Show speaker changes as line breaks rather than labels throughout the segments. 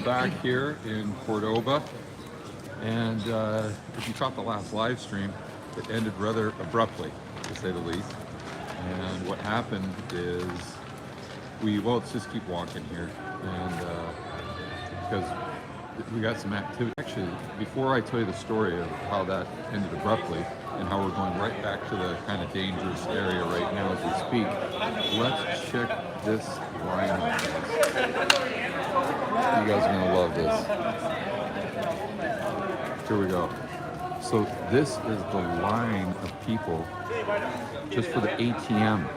back here in Cordoba, and if you caught the last live stream, it ended rather abruptly, to say the least. And what happened is let's just keep walking here, and because we got some activity. Actually, before I tell you the story of how that ended abruptly and how we're going right back to the kind of dangerous area right now as we speak, let's check this line out. You guys are gonna love this. Here we go. So this is the line of people just for the ATM.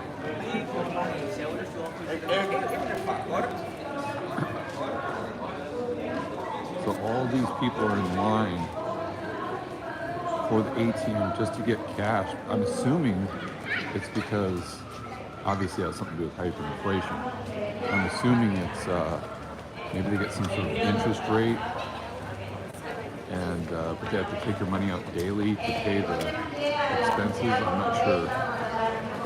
So all these people are in line for the ATM just to get cash. I'm assuming it's because obviously it has something to do with hyperinflation. I'm assuming it's maybe they get some sort of interest rate, and but they have to take their money out daily to pay the expenses. I'm not sure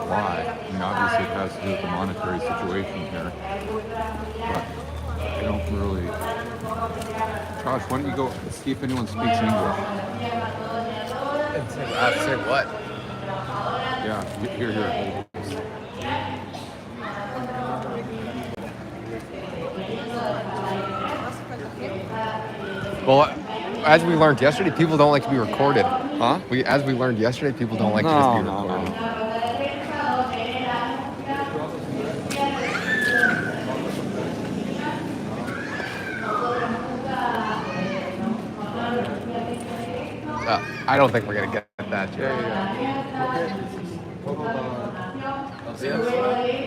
why. I mean, obviously it has to do with the monetary situation here, but I don't really. Josh, why don't you go see if anyone speaks English?
Say what?
Yeah, here.
Well, as we learned yesterday, people don't like to be recorded.
Huh?
As we learned yesterday, people don't like to just be recorded. I don't think we're gonna get that.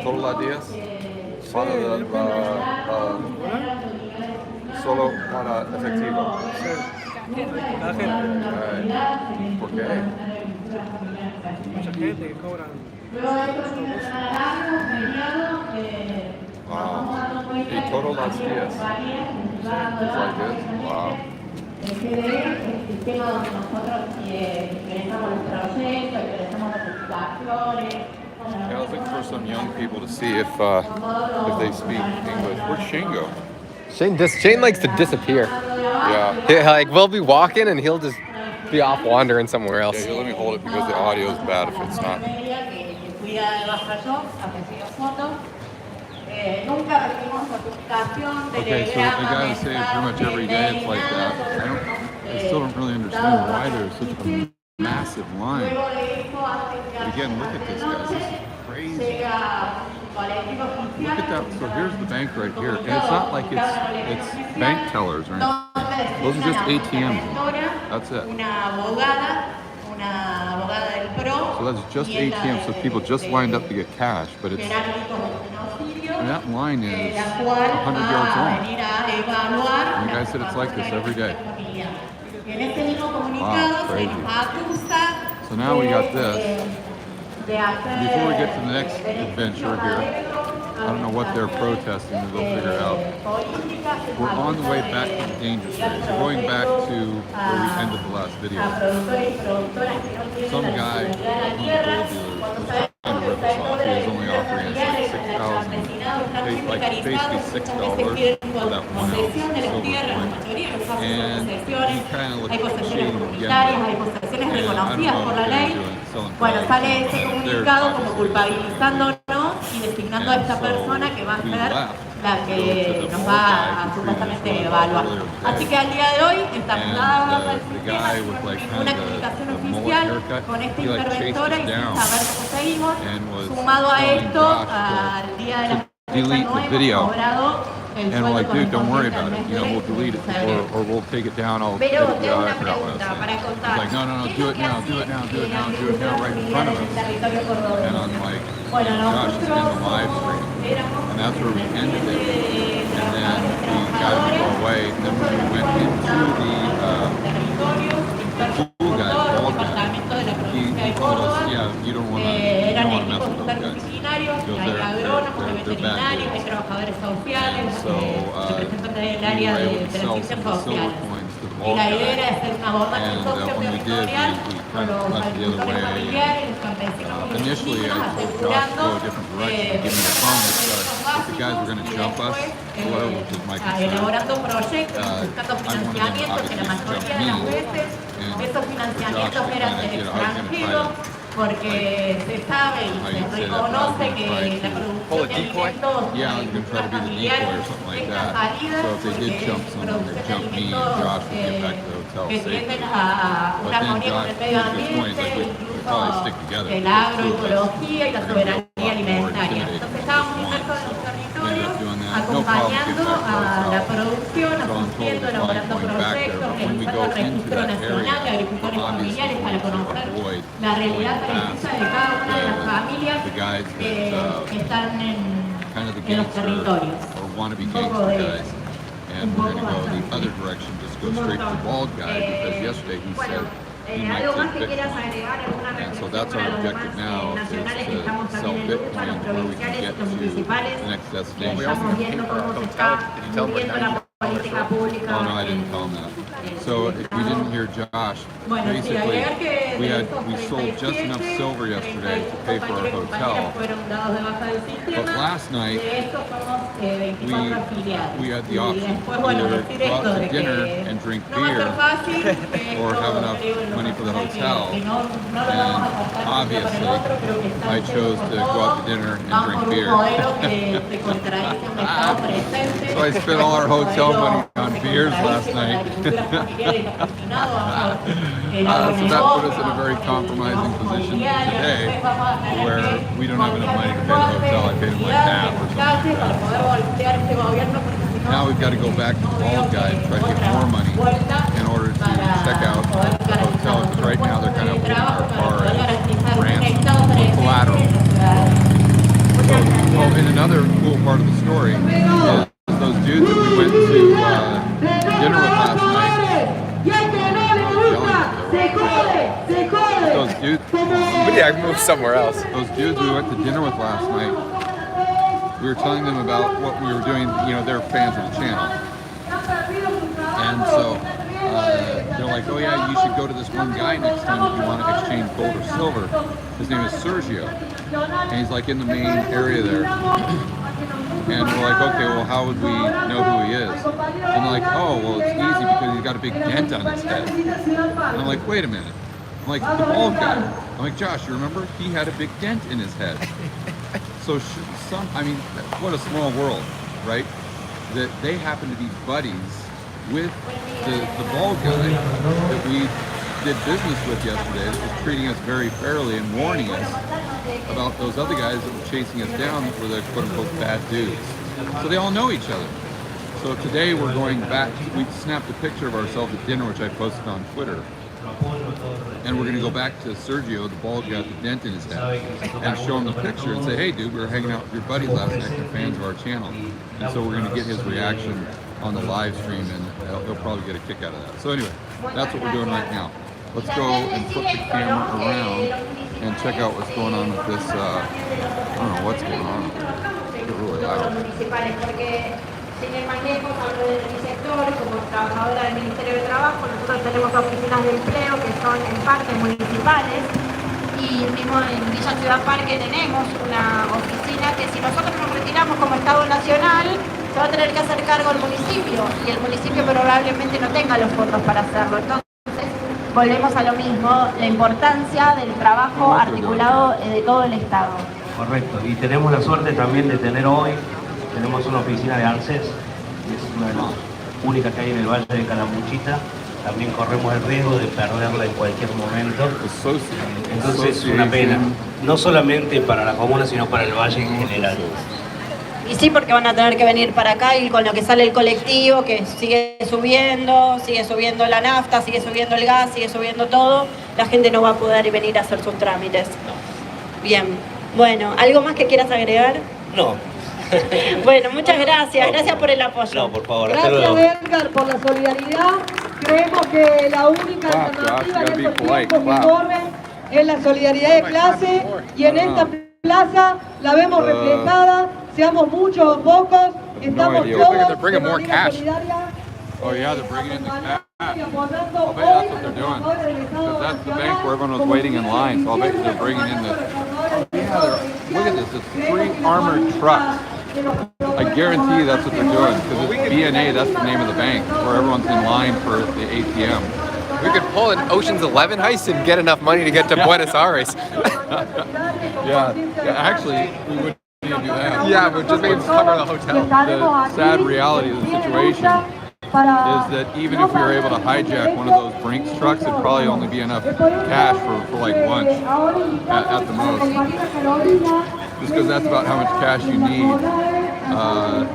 Total días solo para efectivo. ¿Por qué?
Mucha gente que cobran.
Wow. Y todos los días. It's like this? Wow.
El GDE es el sistema donde nosotros ingresamos los proyectos, ingresamos las especificaciones.
Yeah, I was looking for some young people to see if they speak English. Where's Shingo?
Shane likes to disappear.
Yeah.
We'll be walking and he'll just be off wandering somewhere else.
Yeah, let me hold it because the audio is bad if it's not. Okay, so the guy was saying pretty much every day it's like that. I still don't really understand why there's such a massive line. But again, look at this, guys. This is crazy. Look at that. So here's the bank right here, and it's not like it's bank tellers or anything. Those are just ATMs. That's it. So that's just ATMs. So people just lined up to get cash, but it's. And that line is 100 yards long. And the guy said it's like this every day. Wow, crazy. So now we got this. Before we get to the next adventure here, I don't know what they're protesting, but they'll figure it out. We're on the way back to the danger zone. So going back to where we ended the last video. Some guy who's a gold dealer was trying to rip us off. He was only offering us like basically $6 for that 1 ounce silver coin. And he kind of looked shady again. And I don't know what they're doing, selling
Bueno,
drugs.
sale ese comunicado como culpabilizándonos y designando a esta persona que va a ser la que nos va a supuestamente evaluar. Así que al día de hoy estamos dando una explicación oficial con esta interventora y sin saber cómo seguimos. Sumado a esto, al día de la
delete the video, and we're like, dude, don't worry about it. We'll delete it, or we'll take it down. I'll edit it out. I forgot what I was saying. He's like, no, do it now, right in front of us. And I'm like, gosh, it's in the live stream, and that's where we ended it. And then we got him to go away. And then when we went into the cool guy, the bald guy, he told us, yeah, you don't want to mess with those guys. They're bad deals. And so we were able to sell some of the silver coins to the bald guy. And when we did, we kind of left the other way. Initially, I told Josh to go a different direction, give me the phone if the guys were going to jump us, or which is my concern. I wanted them obviously to jump me, and for Josh to kind of, I was going to try to
porque se sabe y se reconoce que la producción de alimentos
yeah, I was going to try to be the decoy or something like that. So if they did jump someone, they'd jump me and Josh would get back to the hotel safely. But then Josh, his point is like, we probably stick together.
El agroecología y la soberanía alimentaria. Entonces estábamos inmersos en los territorios, acompañando a la producción, asistiendo, elaborando proyectos, realizando el registro nacional de agricultores familiares para conocer la realidad precisa de cada una de las familias que están en los territorios. Un poco de eso.
And we're going to go the other direction, just go straight to the bald guy, because yesterday he said he might take Bitcoin. And so that's our objective now, is to sell Bitcoin where we can get to the next destination.
We also have to pay for our hotel. Did you tell them $90?
Oh no, I didn't tell him that. So if you didn't hear Josh, basically we sold just enough silver yesterday to pay for our hotel. But last night we had the option either go out to dinner and drink beer or have enough money for the hotel. And obviously I chose to go out to dinner and drink beer. So I spent all our hotel money on beers last night. So that put us in a very compromising position today, where we don't have enough money to pay the hotel. I paid him like half or something like that. Now we've got to go back to the bald guy and try to get more money in order to check out the hotel, because right now they're kind of holding our car as ransom, collateral. So, well, and another cool part of the story is those dudes that we went to dinner with last night. Those dudes.
But yeah, I moved somewhere else.
Those dudes we went to dinner with last night. We were telling them about what we were doing. You know, they're fans of the channel, and so they're like, "Oh yeah, you should go to this one guy next time if you want to exchange gold or silver. His name is Sergio, and he's like in the main area there." And we're like, okay, well, how would we know who he is? And they're like, oh, well, it's easy because he's got a big dent on his head. And I'm like, wait a minute. I'm like, the bald guy. I'm like, Josh, you remember? He had a big dent in his head. So I mean, what a small world, right? That they happen to be buddies with the bald guy that we did business with yesterday, that was treating us very fairly and warning us about those other guys that were chasing us down that were the quote-unquote bad dudes. So they all know each other. So today we're going back, we snapped a picture of ourselves at dinner, which I posted on Twitter. And we're going to go back to Sergio, the bald guy with the dent in his head, and show him the picture and say, hey dude, we were hanging out with your buddies last night, they're fans of our channel. And so we're going to get his reaction on the live stream, and he'll probably get a kick out of that. So anyway, that's what we're doing right now. Let's go and flip the camera around and check out what's going on with this, I don't know what's going on. It's really loud.
Sin el manejo, hablo de mi sector, como trabajadora del Ministerio de Trabajo, nosotros tenemos oficinas de empleo que son en parques municipales y mismo en Villa Ciudad Parque tenemos una oficina que si nosotros nos retiramos como Estado Nacional, se va a tener que hacer cargo el municipio y el municipio probablemente no tenga los fondos para hacerlo. Entonces, volvemos a lo mismo, la importancia del trabajo articulado de todo el Estado.
Correcto, y tenemos la suerte también de tener hoy, tenemos una oficina de ANSES, que es una de las únicas que hay en el Valle de Calamuchita. También corremos el riesgo de perderla en cualquier momento. Entonces es una pena, no solamente para la comuna, sino para el valle en general.
Y sí, porque van a tener que venir para acá y con lo que sale el colectivo, que sigue subiendo la nafta, sigue subiendo el gas, sigue subiendo todo, la gente no va a poder venir a hacer sus trámites. Bien, bueno, ¿algo más que quieras agregar?
No.
Bueno, muchas gracias, gracias por el apoyo.
No, por favor,
Gracias Edgar por la solidaridad. Creemos que la única alternativa en estos tiempos que corren es la solidaridad de clase y en esta plaza la vemos reflejada, seamos muchos o pocos, estamos todos de manera solidaria
Oh yeah, they're bringing in the cash. I'll bet that's what they're doing. Because that's the bank where everyone was waiting in line. So I'll bet they're bringing in the. Yeah, look at this. It's 3 armored trucks. I guarantee you that's what they're doing. Because it's B&A. That's the name of the bank where everyone's in line for the ATM.
We could pull an Ocean's 11 heist and get enough money to get to Buenos Aires.
Yeah, actually, we wouldn't need to do that.
Yeah, but just maybe cover the hotel.
The sad reality of the situation is that even if we were able to hijack one of those Brinks trucks, it'd probably only be enough cash for like lunch at the most. Just because that's about how much cash you need to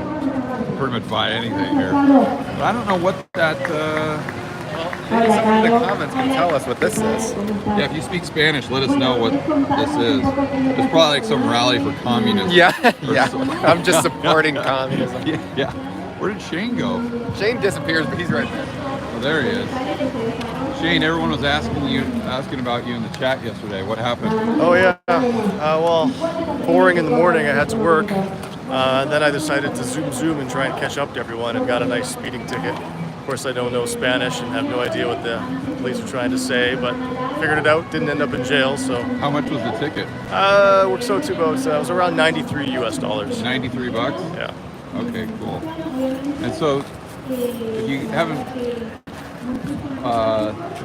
pretty much buy anything here. But I don't know what that...
Maybe someone in the comments can tell us what this is.
Yeah, if you speak Spanish, let us know what this is. It's probably like some rally for communism.
Yeah, yeah. I'm just supporting communism.
Yeah. Where did Shane go?
Shane disappears, but he's right there.
Oh, there he is. Shane, everyone was asking about you in the chat yesterday. What happened?
Oh yeah. Well, boring in the morning. I had to work. Then I decided to zoom and try and catch up to everyone, and got a nice speeding ticket. Of course, I don't know Spanish and have no idea what the police are trying to say, but figured it out. Didn't end up in jail. So.
How much was the ticket?
Works out to about. It was around $93 US. $93?
Yeah. Okay, cool. And so, if you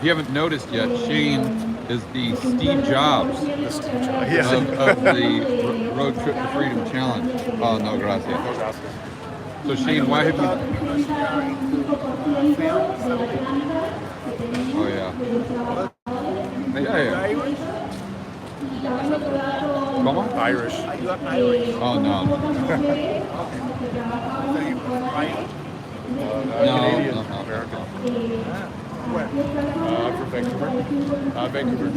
haven't noticed yet, Shane is the Steve Jobs of the Road Trip to Freedom Challenge. Oh, no gracias. So Shane, why have you... Oh yeah. Yeah. Come on?
Irish.
Oh no.
Canadian.
American.
I'm from Vancouver. Vancouver.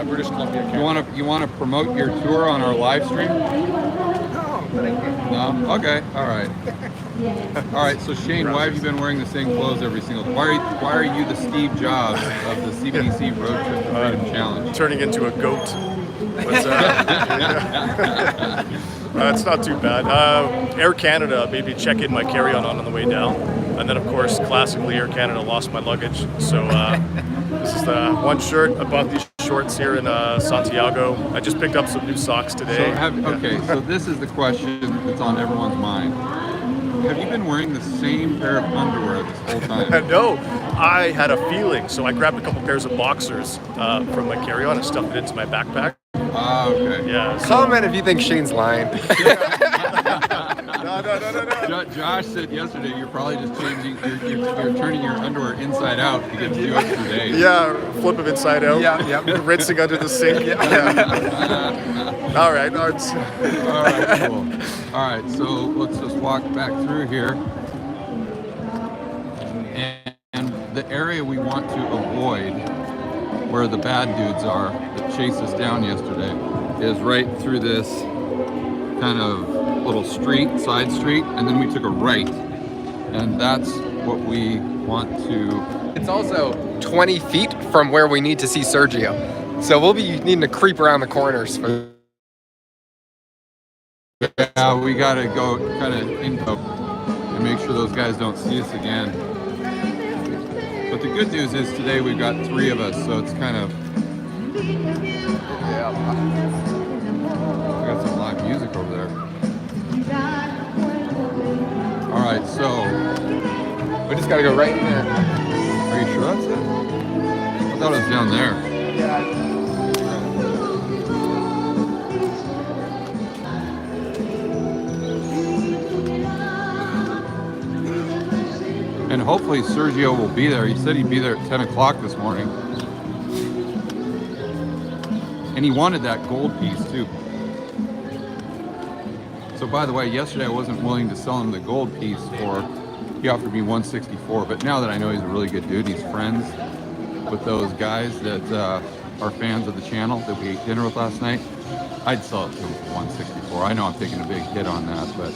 British Columbia, Canada.
You want to promote your tour on our live stream? No? Okay. All right. All right. So Shane, why have you been wearing the same clothes every single? Why are you the Steve Jobs of the CBDC Road Trip to Freedom Challenge?
Turning into a goat. It's not too bad. Air Canada made me check in my carry-on on the way down, and then of course, classically, Air Canada lost my luggage. So this is the one shirt. I bought these shorts here in Santiago. I just picked up some new socks today.
So this is the question that's on everyone's mind. Have you been wearing the same pair of underwear this whole time?
No, I had a feeling, so I grabbed a couple pairs of boxers from my carry-on and stuffed it into my backpack.
Ah, okay.
Yeah.
Comment if you think Shane's lying.
No.
Josh said yesterday you're probably just changing. You're turning your underwear inside out to get 2 extra days.
Yeah, flip them inside out.
Yeah.
Rinsing under the sink. All right.
All right, cool. All right, so let's just walk back through here. And the area we want to avoid, where the bad dudes are that chased us down yesterday, is right through this kind of little side street, and then we took a right. And that's what we want to...
It's also 20 feet from where we need to see Sergio. So we'll be needing to creep around the corners for...
Yeah, we gotta go kind of info and make sure those guys don't see us again. But the good news is today we've got 3 of us, so it's kind of... Yeah. We got some live music over there. All right, so...
We just gotta go right in there.
Are you sure that's it? I thought it was down there.
Yeah.
And hopefully Sergio will be there. He said he'd be there at 10 o'clock this morning. And he wanted that gold piece too. So by the way, yesterday I wasn't willing to sell him the gold piece he offered me 164, but now that I know he's a really good dude, he's friends with those guys that are fans of the channel that we ate dinner with last night, I'd sell it to him for 164. I know I'm taking a big hit on that, but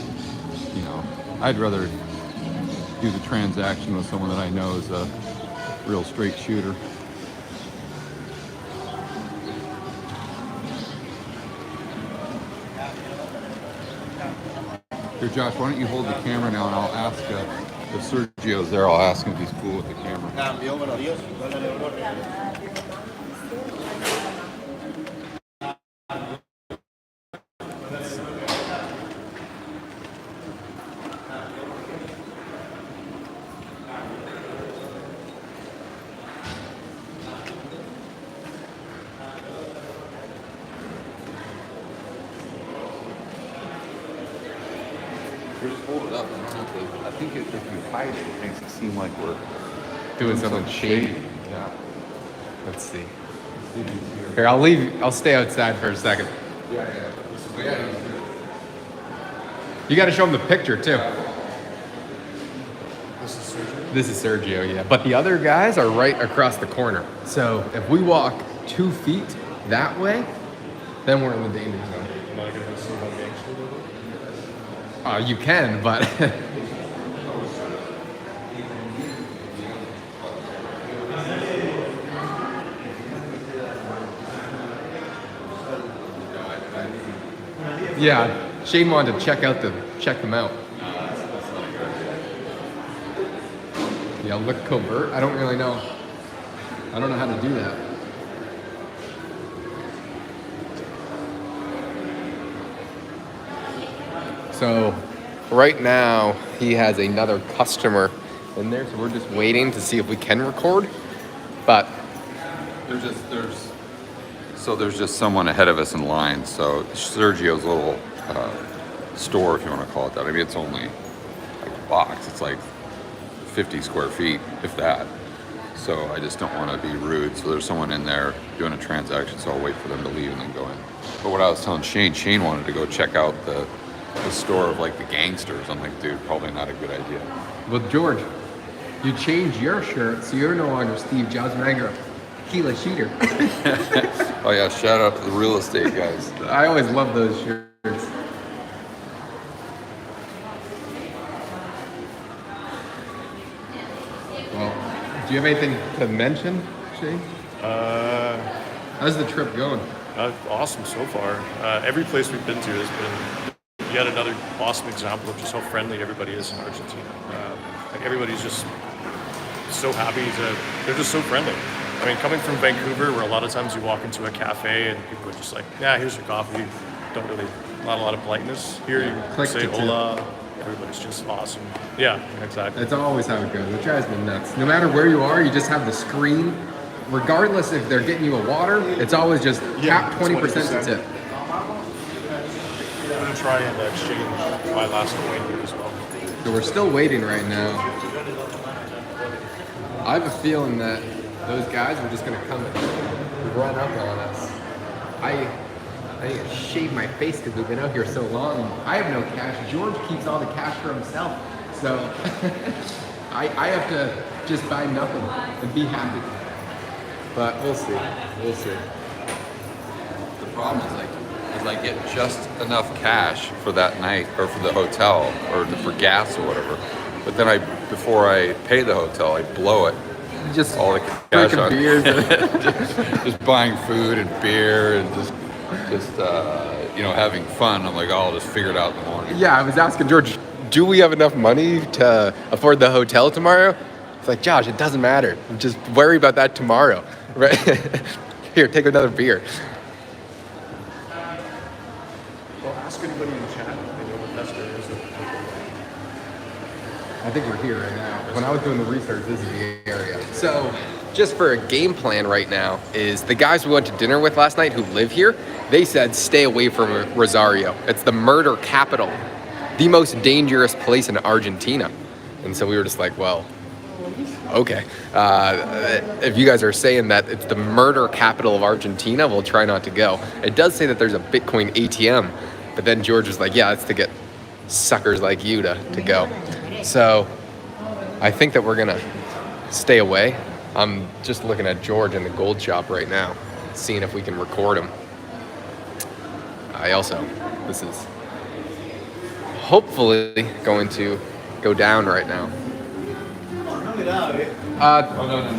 you know, I'd rather do the transaction with someone that I know is a real straight shooter. Here, Josh, why don't you hold the camera now and I'll ask If Sergio's there, I'll ask him if he's cool with the camera. Just hold it up. I think if you hide it, it makes it seem like we're
Doing something shady.
Yeah.
Let's see. Here, I'll stay outside for a second.
Yeah.
You got to show him the picture too.
This is Sergio.
This is Sergio, yeah. But the other guys are right across the corner. So if we walk 2 feet that way, then we're in the danger zone.
I'm not gonna see one gangster.
You can, but yeah, Shane wanted to check them out. Yeah, look covert. I don't really know. I don't know how to do that. So right now he has another customer in there, so we're just waiting to see if we can record. But
there's just someone ahead of us in line. So Sergio's little store, if you want to call it that. I mean, it's only like a box. It's like 50 square feet, if that. So I just don't want to be rude. So there's someone in there doing a transaction, so I'll wait for them to leave and then go in. But what I was telling Shane wanted to go check out the store of like the gangsters. I'm like, dude, probably not a good idea.
well, George, you changed your shirt, so you're no longer Steve Jobs, and you're a tequila cheater.
Oh yeah, shout out to the real estate guys.
I always love those shirts. Well, do you have anything to mention, Shane? How's the trip going?
Awesome so far. Every place we've been to has been yet another awesome example of just how friendly everybody is in Argentina. Like everybody's just so happy they're just so friendly. I mean, coming from Vancouver, where a lot of times you walk into a cafe and people are just like, yeah, here's your coffee. Not a lot of politeness. Here you
Click
say
to tip.
hola. Everybody's just awesome. Yeah, exactly.
That's always how it goes. It drives me nuts. No matter where you are, you just have the screen. Regardless if they're getting you a water, it's always just cap 20% to tip.
I'm gonna try and exchange my last coin here as well.
So we're still waiting right now. I have a feeling that those guys are just gonna come and run up on us. I need to shave my face because we've been out here so long. I have no cash. George keeps all the cash for himself. So I have to just buy nothing and be happy. But we'll see. We'll see.
The problem is I get just enough cash for that night or for the hotel or for gas or whatever. But then before I pay the hotel, I blow it.
Just
All the cash
drinking
on
beers.
just buying food and beer and just having fun. I'm like, oh, I'll just figure it out in the morning.
Yeah, I was asking George, do we have enough money to afford the hotel tomorrow? It's like, Josh, it doesn't matter. Just worry about that tomorrow, right? Here, take another beer.
Well, ask anybody in chat if they know what Nestor is.
I think we're here right now. When I was doing the research, this is the area. So, just for a game plan right now, is the guys we went to dinner with last night who live here, they said stay away from Rosario. It's the murder capital, the most dangerous place in Argentina. And so we were just like, well, okay. If you guys are saying that it's the murder capital of Argentina, we'll try not to go. It does say that there's a Bitcoin ATM, but then George was like, yeah, it's to get suckers like you to go. So I think that we're gonna stay away. I'm just looking at George in the gold shop right now, seeing if we can record him. This is hopefully going to go down right now.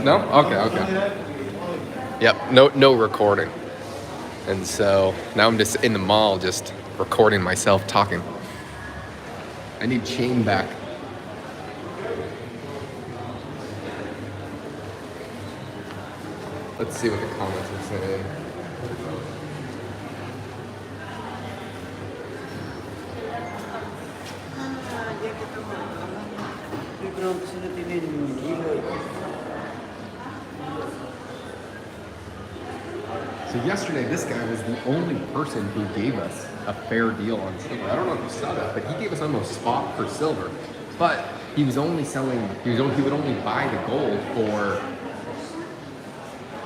No? Okay. Yep, no recording. And so now I'm just in the mall, just recording myself talking. I need Shane back. Let's see what the comments are saying. So yesterday, this guy was the only person who gave us a fair deal on silver. I don't know if you saw that, but he gave us almost spot for silver. But he was only selling, he would only buy the gold for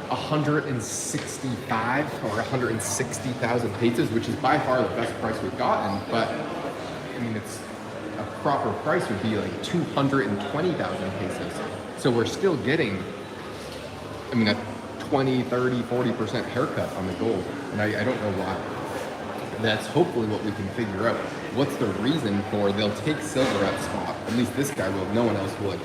165 or 160,000 pesos, which is by far the best price we've gotten. But I mean, it's a proper price would be like 220,000 pesos. So we're still getting, I mean, a 20, 30, 40% haircut on the gold. And I don't know why. That's hopefully what we can figure out. What's the reason for they'll take silver at spot? At least this guy will, no one else would.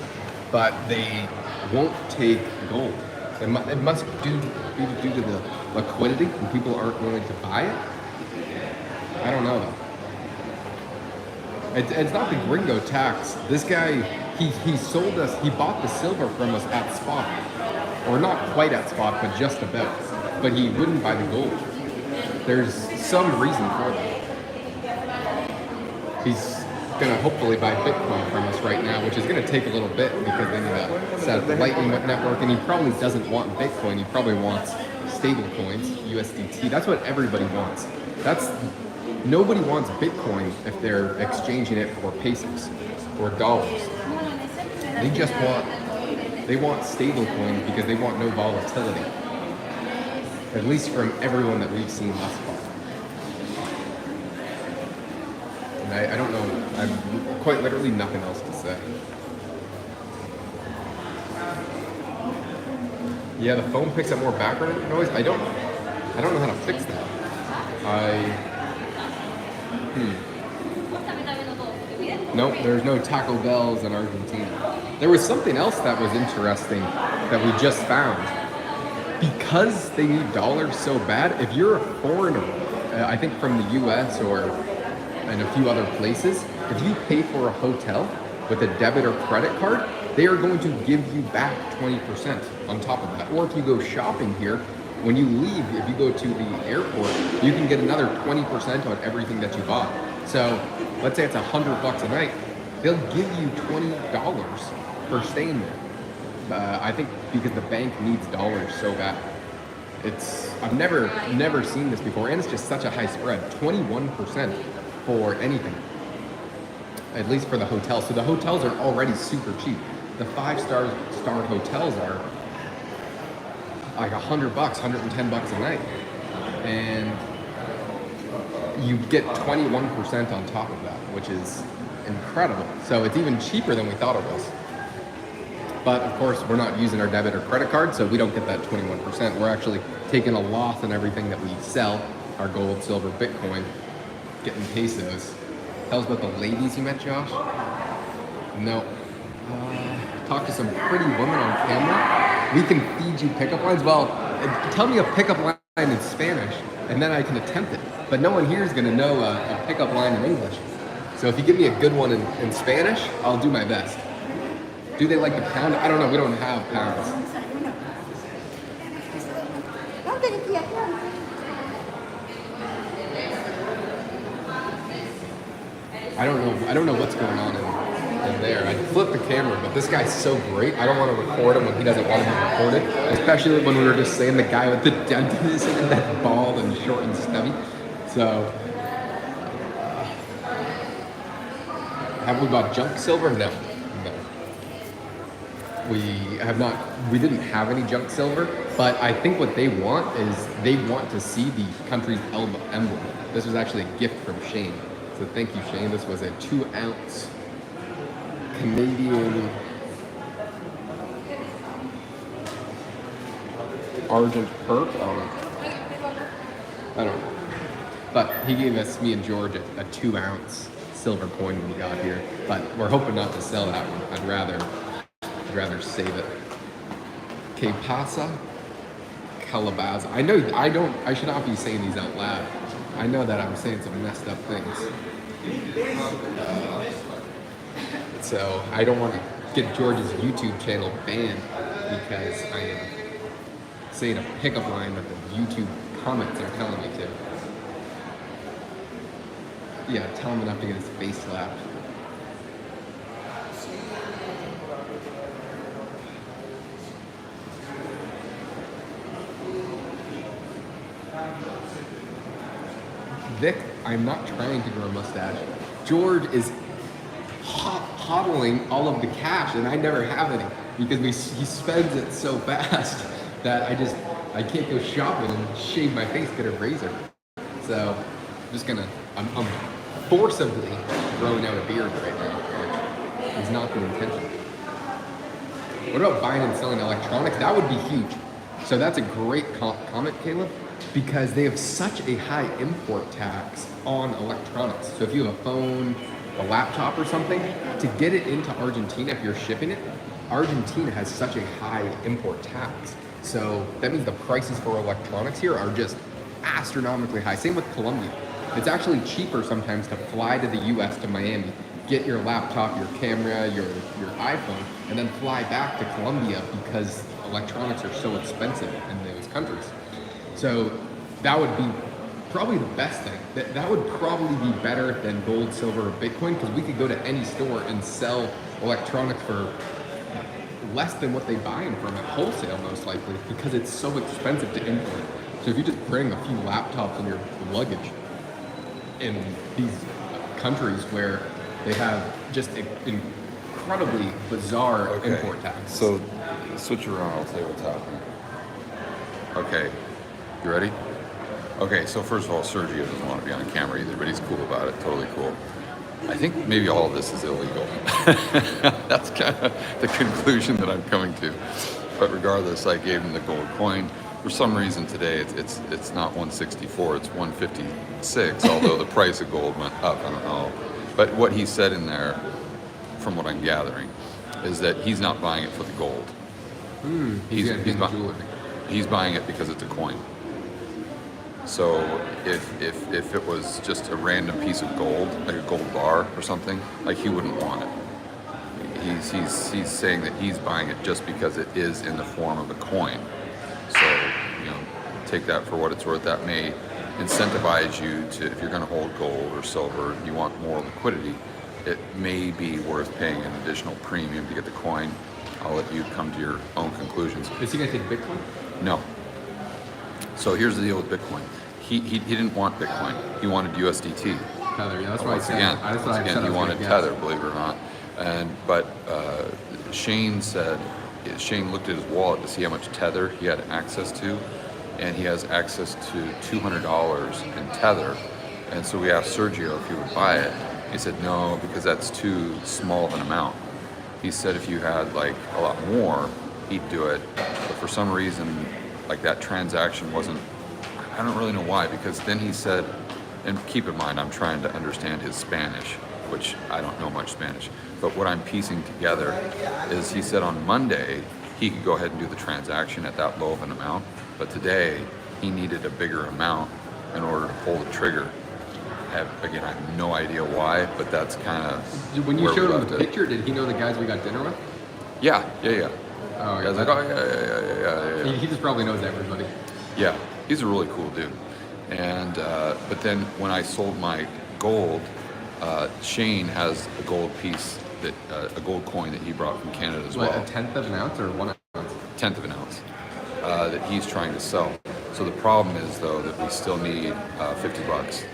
But they won't take gold. It must be due to the liquidity and people aren't willing to buy it. I don't know though. It's not the gringo tax. This guy, he sold us, he bought the silver from us at spot. Or not quite at spot, but just about. But he wouldn't buy the gold. There's some reason for that. He's gonna hopefully buy Bitcoin from us right now, which is gonna take a little bit because they need to set up the Lightning network, and he probably doesn't want Bitcoin. He probably wants stable coins, USDT. That's what everybody wants. Nobody wants Bitcoin if they're exchanging it for pesos or dollars. They want stable coins because they want no volatility. At least from everyone that we've seen thus far. And I don't know, I've quite literally nothing else to say. Yeah, the phone picks up more background noise. I don't know how to fix that. Nope, there's no Taco Bells in Argentina. There was something else that was interesting that we just found. Because they need dollars so bad, if you're a foreigner, I think from the US and a few other places, if you pay for a hotel with a debit or credit card, they are going to give you back 20% on top of that. Or if you go shopping here, when you leave, if you go to the airport, you can get another 20% on everything that you bought. So let's say it's $100 a night, they'll give you $20 for staying there. I think because the bank needs dollars so bad. I've never seen this before, and it's just such a high spread, 21% for anything, at least for the hotels. So the hotels are already super cheap. The 5-star hotels are like $100, $110 a night, and you get 21% on top of that, which is incredible. So it's even cheaper than we thought it was. But of course, we're not using our debit or credit card, so we don't get that 21%. We're actually taking a loss on everything that we sell, our gold, silver, Bitcoin, getting pesos. Tell us about the ladies you met, Josh? No. Talk to some pretty women on camera. We can feed you pickup lines. Well, tell me a pickup line in Spanish, and then I can attempt it. But no one here is going to know a pickup line in English. So if you give me a good one in Spanish, I'll do my best. Do they like the pound? I don't know. We don't have pounds. I don't know what's going on in there. I flipped the camera, but this guy's so great. I don't want to record him when he doesn't want to be recorded, especially when we were just saying the guy with the dentist and that bald and short and stubby. So, have we bought junk silver? No. We didn't have any junk silver, but I think what they want is they want to see the country's emblem. This was actually a gift from Shane. So thank you, Shane. This was a 2-ounce Canadian Argent Perk. I don't know. But he gave us, me and George, a 2-ounce silver coin when we got here. But we're hoping not to sell that one. I'd rather save it. Que pasa? Calabaza. I should not be saying these out loud. I know that I'm saying some messed up things. So I don't want to get George's YouTube channel banned because I am saying a pickup line that the YouTube comments are telling me to. Yeah, tell him enough to get his face slapped. Vic, I'm not trying to grow a mustache. George is hodling all of the cash, and I never have any because he spends it so fast that I can't go shopping and shave my face, get a razor. So I'm forcibly growing out a beard right now, which is not the intention. What about buying and selling electronics? That would be huge. So that's a great comment, Caleb, because they have such a high import tax on electronics. So if you have a phone, a laptop or something, to get it into Argentina, if you're shipping it, Argentina has such a high import tax. So that means the prices for electronics here are just astronomically high. Same with Colombia. It's actually cheaper sometimes to fly to the US to Miami, get your laptop, your camera, your iPhone, and then fly back to Colombia because electronics are so expensive in those countries. So that would be probably the best thing. That would probably be better than gold, silver, or Bitcoin, because we could go to any store and sell electronics for less than what they buy them from at wholesale, most likely, because it's so expensive to import. So if you just bring a few laptops in your luggage in these countries where they have just incredibly bizarre import tax.
So switch around, I'll tell you what's happening. Okay, you ready? Okay, so first of all, Sergio doesn't want to be on camera either, but he's cool about it, totally cool. I think maybe all of this is illegal. That's kind of the conclusion that I'm coming to. But regardless, I gave him the gold coin. For some reason today, it's not 164, it's 156, although the price of gold went up, I don't know. But what he said in there, from what I'm gathering, is that he's not buying it for the gold. He's buying it because it's a coin. So if it was just a random piece of gold, like a gold bar or something, like he wouldn't want it. He's saying that he's buying it just because it is in the form of a coin. So, take that for what it's worth. That may incentivize you to, if you're going to hold gold or silver and you want more liquidity, it may be worth paying an additional premium to get the coin. I'll let you come to your own conclusions.
Is he going to take Bitcoin?
No. So here's the deal with Bitcoin. He didn't want Bitcoin. He wanted USDT.
Tether, yeah, that's what
Once again, he wanted Tether, believe it or not. But Shane looked at his wallet to see how much Tether he had access to, and he has access to $200 in Tether. And so we asked Sergio if he would buy it. He said no, because that's too small of an amount. He said if you had like a lot more, he'd do it. But for some reason, like that transaction wasn't, I don't really know why, because then he said, and keep in mind, I'm trying to understand his Spanish, which I don't know much Spanish, but what I'm piecing together is he said on Monday he could go ahead and do the transaction at that low of an amount, but today he needed a bigger amount in order to pull the trigger. Again, I have no idea why, but that's kind of
when you showed him the picture, did he know the guys we got dinner with?
Yeah.
Oh, yeah.
I was like, oh, yeah.
He just probably knows everybody.
Yeah, he's a really cool dude. And but then when I sold my gold, Shane has a gold piece that a gold coin that he brought from Canada as well.
A 1/10 of an ounce or 1 ounce?
1/10 of an ounce that he's trying to sell. So the problem is though that we still need $50.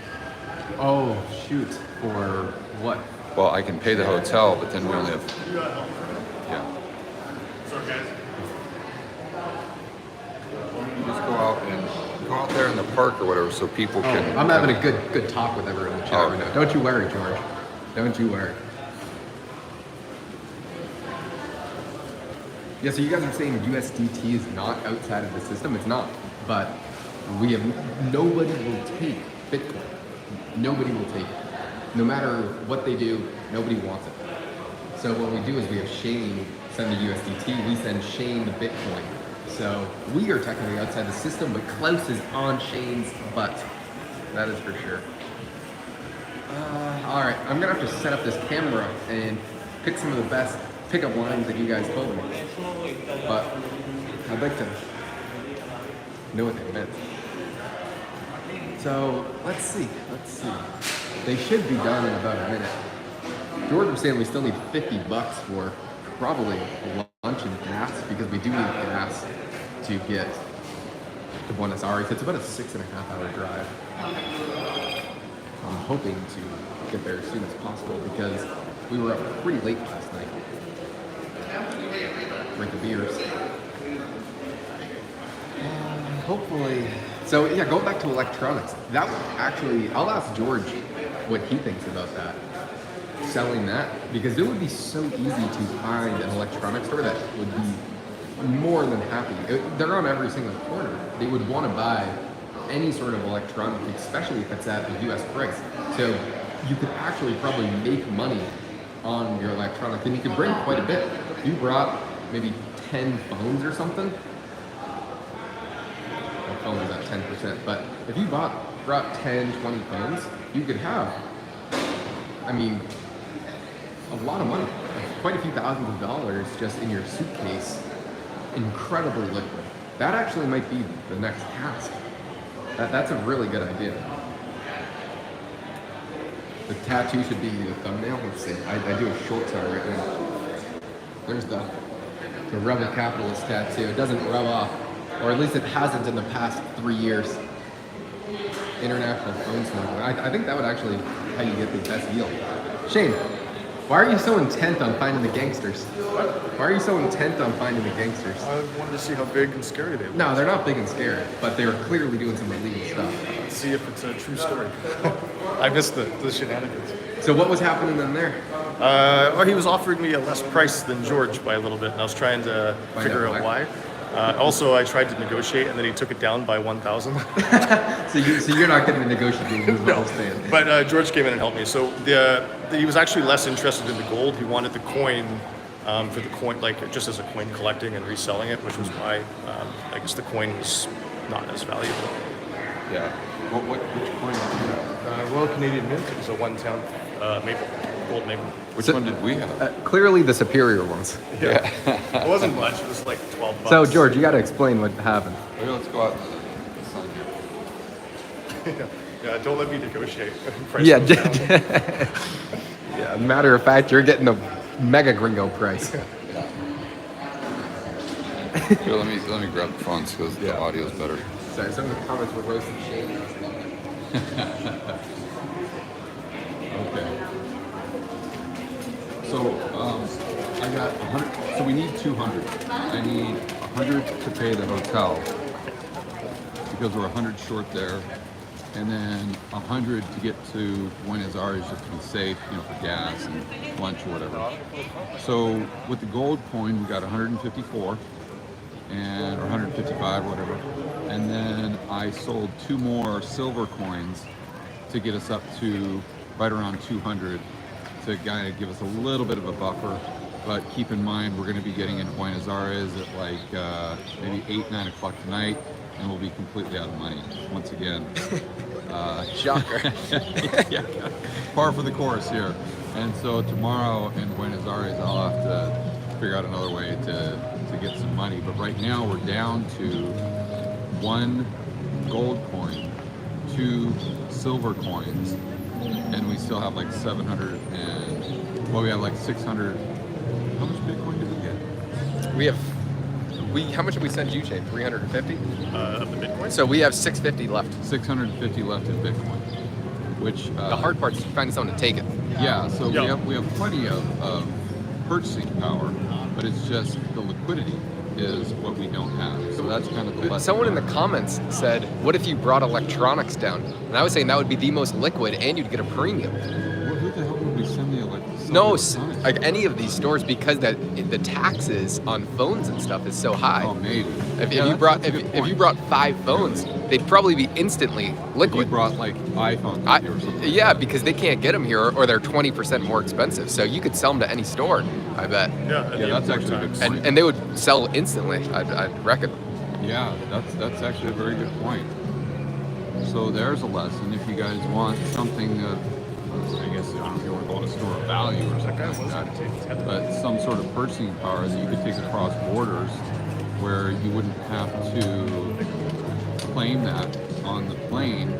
Oh shoot! For what?
Well, I can pay the hotel, but then we only have. Yeah.
Sorry, guys.
Just go out there in the park or whatever, so people can.
I'm having a good talk with everyone in the chat right now. Don't you worry, George. Don't you worry. Yeah, so you guys are saying USDT is not outside of the system. It's not, but nobody will take Bitcoin. Nobody will take it. No matter what they do, nobody wants it. So what we do is we have Shane send the USDT, we send Shane the Bitcoin. So we are technically outside the system, but Klaus is on Shane's butt. That is for sure. All right, I'm gonna have to set up this camera and pick some of the best pickup lines that you guys told me. But I'd like to know what they meant. So let's see. They should be done in about a minute. George was saying we still need $50 for probably lunch and gas, because we do need gas to get to Buenos Aires. It's about a 6.5 hour drive. I'm hoping to get there as soon as possible because we were up pretty late last night. Drinking beers. Hopefully. So yeah, going back to electronics, that would actually, I'll ask George what he thinks about that. Selling that, because it would be so easy to find an electronics store that would be more than happy. They're on every single corner. They would want to buy any sort of electronic, especially if it's at a US price. So you could actually probably make money on your electronics, and you could bring quite a bit. If you brought maybe 10 phones or something, my phone is at 10%, but if you brought 10, 20 phones, you could have, I mean, a lot of money, quite a few thousands of dollars just in your suitcase, incredibly liquid. That actually might be the next task. That's a really good idea. The tattoo should be the thumbnail. Let's see. I do a short tattoo right now. There's the Rebel Capitalist tattoo. It doesn't rub off, or at least it hasn't in the past 3 years. International phone smuggling. I think that would actually how you get the best deal. Shane, why are you so intent on finding the gangsters? Why are you so intent on finding the gangsters?
I wanted to see how big and scary they were.
No, they're not big and scary, but they're clearly doing some illegal stuff.
See if it's a true story. I missed the shenanigans.
So what was happening in there?
Well, he was offering me a less price than George by a little bit, and I was trying to figure out why. Also, I tried to negotiate, and then he took it down by 1,000.
So you're not getting to negotiate the whole stand.
But George came in and helped me. So he was actually less interested in the gold. He wanted the coin for the coin, like just as a coin collecting and reselling it, which was why I guess the coin was not as valuable.
Yeah. Which coin did you have?
Royal Canadian Mint. It was a 1 ounce maple, gold maple.
Which one did we have?
Clearly the superior ones.
Yeah. It wasn't much. It was like $12.
So George, you got to explain what happened.
Maybe let's go out.
Yeah, don't let me negotiate. Price
Yeah,
goes down.
yeah. Matter of fact, you're getting the mega gringo price.
Here, let me grab the phones because the audio's better.
Sorry, some of the comments were roasting Shane.
Okay. So I got 100. So we need 200. I need 100 to pay the hotel because we're 100 short there, and then 100 to get to Buenos Aires just to be safe, for gas and lunch or whatever. So with the gold coin, we got 154. Or 155 or whatever, and then I sold 2 more silver coins to get us up to right around 200 to kind of give us a little bit of a buffer. But keep in mind, we're going to be getting into Buenos Aires at like maybe 8, 9 o'clock tonight, and we'll be completely out of money once again.
Shocker.
Yeah, par for the course here. And so tomorrow in Buenos Aires, I'll have to figure out another way to get some money. But right now we're down to 1 gold coin, 2 silver coins, and we still have like 700 and, well, we have like 600. How much Bitcoin did we get?
How much did we send you, Shane? 350?
Of the Bitcoin?
So we have 650 left.
650 left in Bitcoin, which
The hard part is finding someone to take it.
yeah. So
Yeah.
we have plenty of purchasing power, but it's just the liquidity is what we don't have. So that's kind of the lesson.
Someone in the comments said, what if you brought electronics down? And I was saying that would be the most liquid and you'd get a premium.
Well, who the hell would we send the electronics?
No, like any of these stores, because the taxes on phones and stuff is so high.
Oh, maybe.
If
Yeah,
you brought
that's a good
if you
point.
brought 5 phones, they'd probably be instantly
If you
liquid.
brought like iPhones or something.
Yeah, because they can't get them here, or they're 20% more expensive. So you could sell them to any store, I bet,
Yeah,
Yeah, that's actually a good point.
and they would sell instantly. I'd reckon.
Yeah, that's actually a very good point. So there's a lesson. If you guys want something that, I guess I don't know if you want to call it a store of value or something like that, but some sort of purchasing power that you could take across borders where you wouldn't have to claim that on the plane,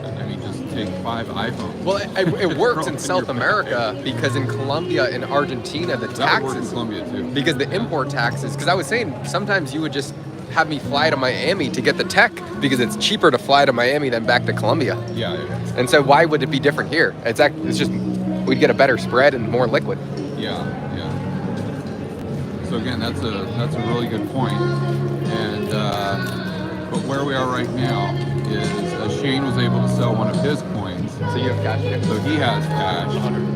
I mean, just take 5 iPhones.
Well, it works in South America because in Colombia and Argentina, the
That would work in
taxes,
Colombia too.
because the import taxes, because I was saying sometimes you would just have me fly to Miami to get the tech because it's cheaper to fly to Miami than back to Colombia.
Yeah,
And so why would it be different here? It's just, we'd get a better spread and more liquid.
yeah. So again, that's a really good point. And but where we are right now is Shane was able to sell one of his coins.
So you have cash here?
So he has cash.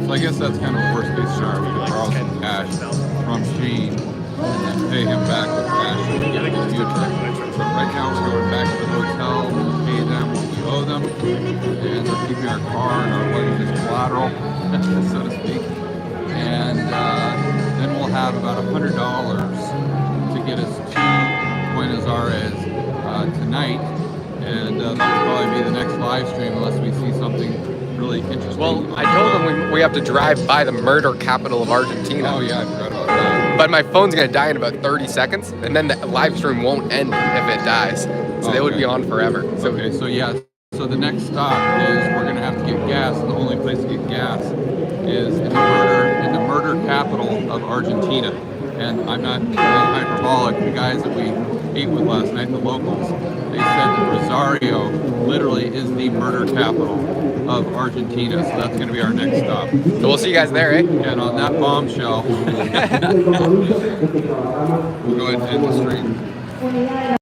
So I guess that's kind of worst case scenario. We could borrow some cash from Shane and then pay him back with cash that we get in the future. But right now we're going back to the hotel to pay them what we owe them, and they're keeping our car and our luggage as collateral, so to speak. And then we'll have about $100 to get us to Buenos Aires tonight, and that'll probably be the next live stream unless we see something really interesting.
Well, I told them we have to drive by the murder capital of Argentina.
Oh yeah, I forgot about that.
But my phone's gonna die in about 30 seconds, and then the live stream won't end if it dies. So they would be on forever. So
Okay, so yeah, so the next stop is we're gonna have to get gas, and the only place to get gas is in the murder capital of Argentina. And I'm not being hyperbolic. The guys that we ate with last night, the locals, they said that Rosario literally is the murder capital of Argentina. So that's going to be our next stop.
So we'll see you guys there, eh?
And on that bombshell, we'll go ahead and end the stream.